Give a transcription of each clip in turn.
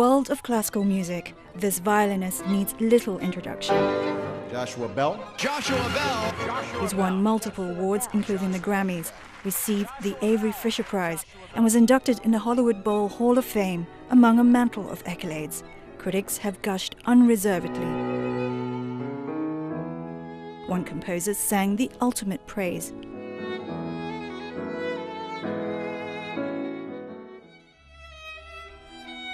world of classical music, this violinist needs little introduction. Joshua Bell. Joshua Bell! He's won multiple awards, including the Grammys, received the Avery Fisher Prize, and was inducted in the Hollywood Bowl Hall of Fame, among a mantle of accolades. Critics have gushed unreservedly. One composer sang the ultimate praise.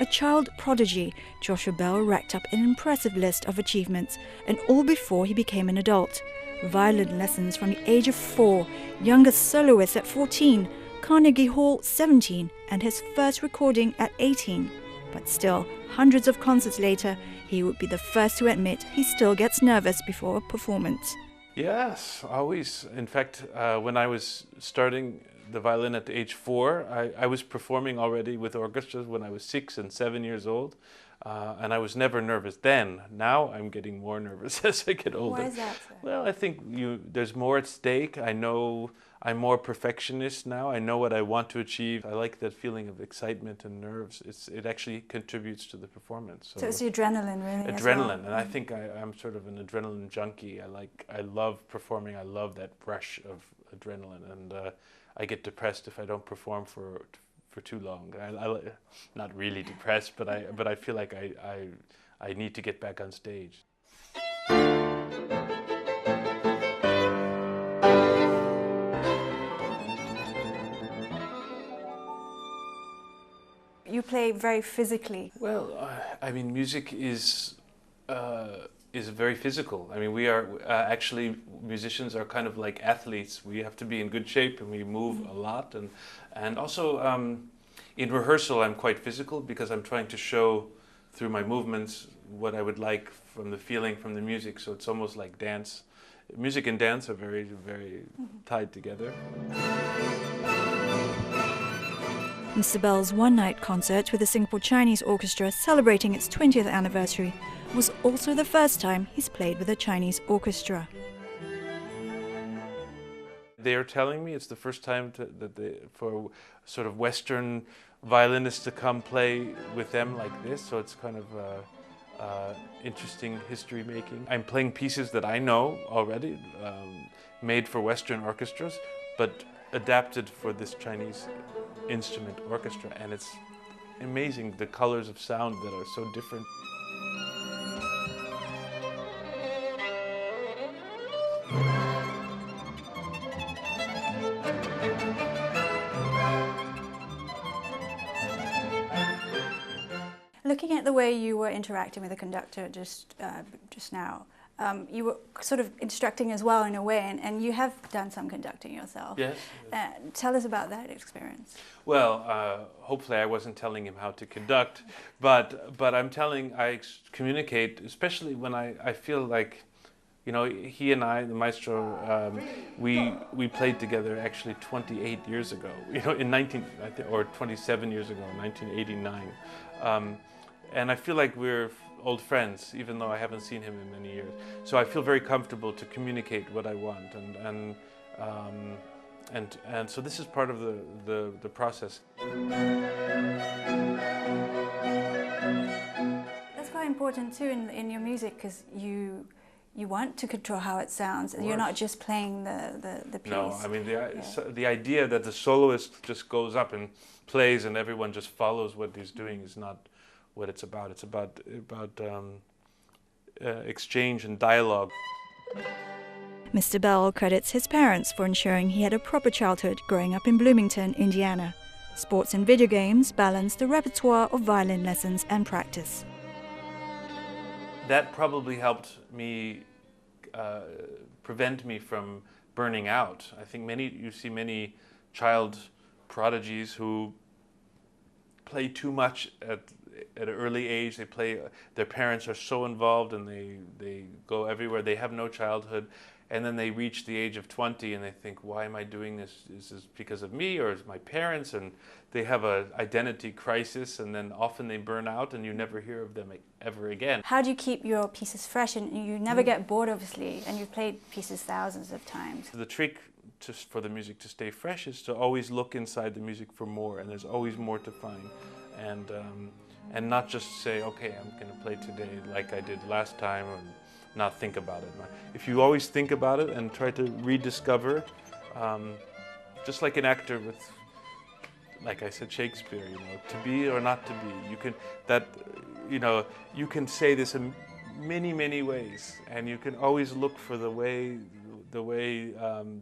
A child prodigy, Joshua Bell racked up an impressive list of achievements, and all before he became an adult. Violin lessons from the age of 4, youngest soloist at 14, Carnegie Hall 17, and his first recording at 18. But still, hundreds of concerts later, he would be the first to admit he still gets nervous before a performance. Yes, always. In fact, when I was starting the violin at age 4, I was performing already with orchestras when I was 6 and 7 years old, and I was never nervous then. Now I'm getting more nervous as I get older. Why is that, sir? Well, I think there's more at stake. I know I'm more perfectionist now. I know what I want to achieve. I like that feeling of excitement and nerves. It actually contributes to the performance. So it's the adrenaline, really. Adrenaline, and I think I'm sort of an adrenaline junkie. I love performing. I love that rush of adrenaline, and I get depressed if I don't perform for too long. Not really depressed, but I feel like I need to get back on stage. You play very physically. Well, I mean, music is very physical. I mean, we are actually, musicians are kind of like athletes. We have to be in good shape, and we move a lot. And also in rehearsal, I'm quite physical because I'm trying to show through my movements what I would like from the feeling from the music. So it's almost like dance. Music and dance are very, very tied together. Mr. Bell's one-night concert with the Singapore Chinese Orchestra celebrating its 20th anniversary was also the first time he's played with a Chinese orchestra. They are telling me it's the first time for sort of Western violinists to come play with them like this, so it's kind of interesting history making. I'm playing pieces that I know already, made for Western orchestras, but adapted for this Chinese instrument orchestra, and it's amazing the colors of sound that are so different. Looking at the way you were interacting with the conductor just now, you were sort of instructing as well in a way, and you have done some conducting yourself. Yes. Tell us about that experience. Well, hopefully I wasn't telling him how to conduct, but I communicate, especially when I feel like, you know, he and I, the maestro, we played together actually 28 years ago, you know, or 27 years ago, 1989. And I feel like we're old friends, even though I haven't seen him in many years. So I feel very comfortable to communicate what I want, and so this is part of the process. That's quite important too in your music, because you want to control how it sounds. You're not just playing the piece. No, I mean the idea that the soloist just goes up and plays and everyone just follows what he's doing is not what it's about. It's about exchange and dialogue. Mr. Bell credits his parents for ensuring he had a proper childhood growing up in Bloomington, Indiana. Sports and video games balanced the repertoire of violin lessons and practice. That probably helped me prevent me from burning out. I think you see many child prodigies who play too much at an early age. Their parents are so involved and they go everywhere. They have no childhood, and then they reach the age of 20 and they think, why am I doing this? Is this because of me or is my parents? And they have an identity crisis, and then often they burn out and you never hear of them ever again. How do you keep your pieces fresh? And you never get bored, obviously, and you've played pieces thousands of times. The trick for the music to stay fresh is to always look inside the music for more, and there's always more to find. And and not just say, okay, I'm going to play today like I did last time, and not think about it. If you always think about it and try to rediscover, just like an actor with, like I said, Shakespeare, to be or not to be, you can say this in many, many ways, and you can always look for the way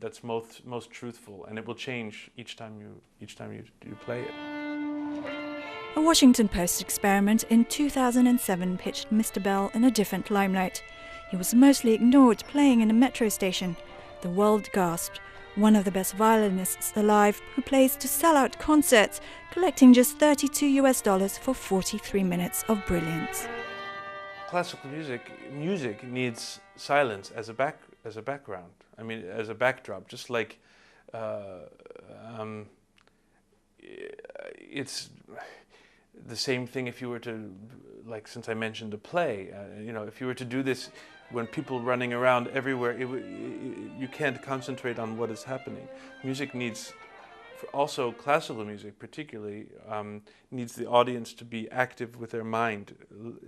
that's most truthful, and it will change each time you play it. A Washington Post experiment in 2007 pitched Mr. Bell in a different limelight. He was mostly ignored playing in a metro station. The world gasped. One of the best violinists alive, who plays to sell-out concerts, collecting just $32 for 43 minutes of brilliance. Classical music needs silence as a background. I mean, as a backdrop. Just like it's the same thing if you were to, like, since I mentioned the play, if you were to do this when people running around everywhere, you can't concentrate on what is happening. Music needs, also classical music particularly, needs the audience to be active with their mind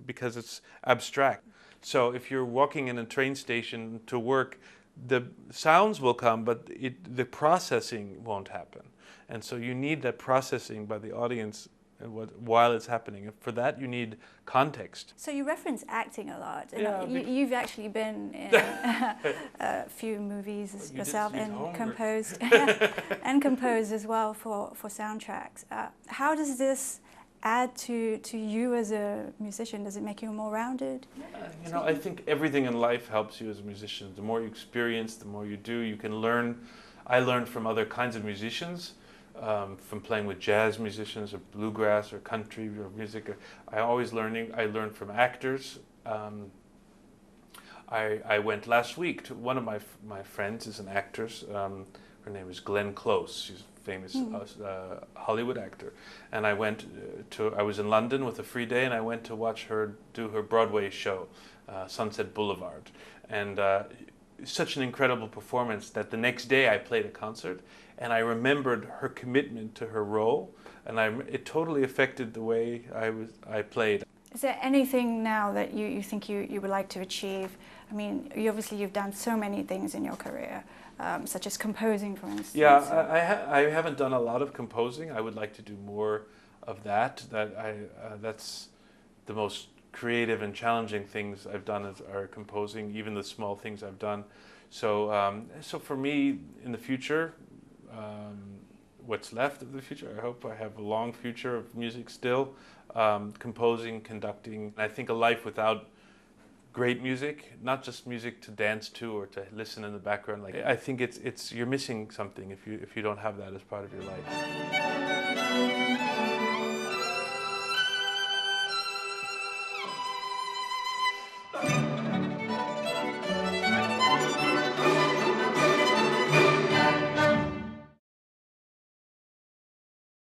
because it's abstract. So if you're walking in a train station to work, the sounds will come, but the processing won't happen. And so you need that processing by the audience while it's happening. And for that, you need context. So you reference acting a lot. Yeah, you've actually been in a few movies yourself and composed and composed as well for soundtracks. How does this add to you as a musician? Does it make you more rounded? I think everything in life helps you as a musician. The more you experience, the more you do, you can learn. I learned from other kinds of musicians. From playing with jazz musicians or bluegrass or country or music. I learned from actors. I went last week to one of my friends is an actress. Her name is Glenn Close. She's a famous Hollywood actor. And I was in London with a free day, and I went to watch her do her Broadway show, Sunset Boulevard. And such an incredible performance that the next day I played a concert, and I remembered her commitment to her role, and it totally affected the way I played. Is there anything now that you think you would like to achieve? I mean, you've done so many things in your career, such as composing, for instance. Yeah, I haven't done a lot of composing. I would like to do more of that. That's the most creative and challenging things I've done are composing, even the small things I've done. So, so for me, in the future, what's left of the future, I hope I have a long future of music still, composing, conducting. I think a life without great music, not just music to dance to or to listen in the background. Like, I think you're missing something if you don't have that as part of your life.